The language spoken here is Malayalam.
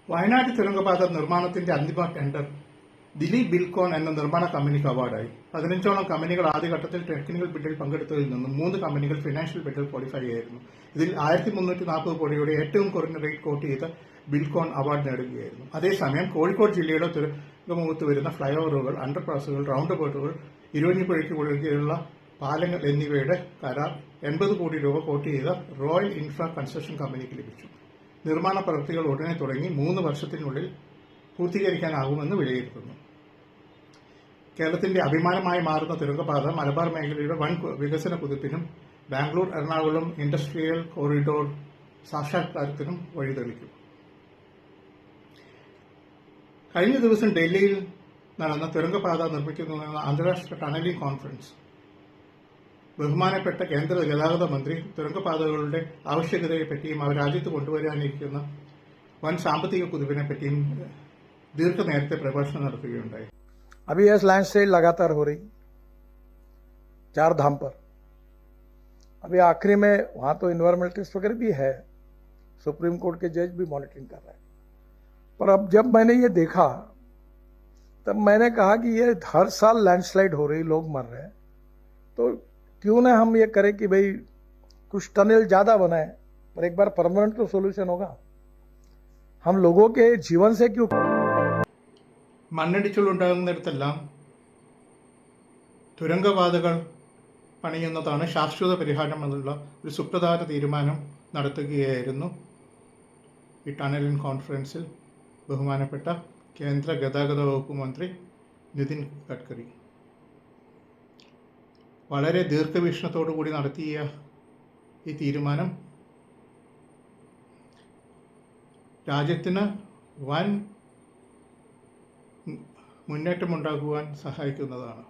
വയനാട് തുരങ്കപാത നിർമ്മാണത്തിന്റെ അന്തിമ ടെൻഡർ ദിലീപ് ബിൽകോൺ എന്ന നിർമ്മാണ കമ്പനിക്ക് അവാർഡായി. 15ഓളം കമ്പനികൾ ആദ്യഘട്ടത്തിൽ ടെക്നിക്കൽ ബിഡിൽ പങ്കെടുത്തതിൽ നിന്നും 3 കമ്പനികൾ ഫിനാൻഷ്യൽ ബിഡിൽ ക്വാളിഫൈ ആയിരുന്നു. ഇതിൽ 1340 കോടിയുടെ ഏറ്റവും കുറഞ്ഞ റേറ്റ് കോട്ട് ചെയ്ത ബിൽകോൺ അവാർഡ് നേടുകയായിരുന്നു. അതേസമയം കോഴിക്കോട് ജില്ലയുടെ തുരങ്കമുഖത്ത് വരുന്ന ഫ്ളൈ ഓവറുകൾ, അണ്ടർപാസുകൾ, റൌണ്ട് അബൌട്ടുകൾ, ഇരുവഞ്ഞിപ്പുഴയ്ക്ക് ഒഴികെയുള്ള പാലങ്ങൾ എന്നിവയുടെ കരാർ 80 കോടി രൂപ കോട്ട് ചെയ്ത റോയൽ ഇൻഫ്രാ കൺസ്ട്രക്ഷൻ കമ്പനിക്ക് ലഭിച്ചു. നിർമ്മാണ പ്രവൃത്തികൾ ഉടനെ തുടങ്ങി 3 വർഷത്തിനുള്ളിൽ പൂർത്തീകരിക്കാനാകുമെന്ന് വിലയിരുത്തുന്നു. കേരളത്തിന്റെ അഭിമാനമായി മാറുന്ന തുരങ്കപാത മലബാർ മേഖലയുടെ വൻ വികസന കുതിപ്പിനും ബാംഗ്ലൂർ എറണാകുളം ഇൻഡസ്ട്രിയൽ കോറിഡോർ സാക്ഷാത്കാരത്തിനും വഴിതെളിക്കും. കഴിഞ്ഞ ദിവസം ഡൽഹിയിൽ നടന്ന തുരങ്കപാത നിർമ്മിക്കുന്നതിനുള്ള അന്താരാഷ്ട്ര ടണലിംഗ് കോൺഫറൻസ് ബഹുമാനപ്പെട്ട കേന്ദ്ര ഗതാഗത മന്ത്രി തുരങ്കപാതകളുടെ ആവശ്യകതയെപ്പറ്റിയും അവർ രാജ്യത്ത് കൊണ്ടുവരാനിരിക്കുന്ന വൻ സാമ്പത്തിക കുതിപ്പിനെ പറ്റിയും ദീർഘനേരത്തെ പ്രഭാഷണം നടത്തുകയുണ്ടായി. अभी यह लैंडस्लाइड लगातार हो रही 4 धाम पर. अभी आखिरी में वहां तो इन्वायरमेंटलिस्ट वगैरह भी है, सुप्रीम कोर्ट के जज भी मॉनिटरिंग कर रहे हैं. पर अब जब मैंने ये देखा तब मैंने कहा कि ये हर साल लैंडस्लाइड हो रही, लोग मर रहे हैं, तो क्यों ना हम ये करें कि भाई कुछ टनल ज्यादा बनाए, पर एक बार परमानेंट तो सोल्यूशन होगा. हम लोगों के जीवन से क्यों മണ്ണിടിച്ചിലുണ്ടാകുന്നിടത്തെല്ലാം തുരങ്കപാതകൾ പണിയുന്നതാണ് ശാശ്വത പരിഹാരമെന്നുള്ള ഒരു സുപ്രധാന തീരുമാനം നടത്തുകയായിരുന്നു ഈ ടണലിംഗ് കോൺഫറൻസിൽ ബഹുമാനപ്പെട്ട കേന്ദ്ര ഗതാഗത വകുപ്പ് മന്ത്രി നിതിൻ ഗഡ്കരി. വളരെ ദീർഘവീക്ഷണത്തോടു കൂടി നടത്തിയ ഈ തീരുമാനം രാജ്യത്തിന് വൻ മുന്നേറ്റമുണ്ടാക്കുവാൻ സഹായിക്കുന്നതാണ്.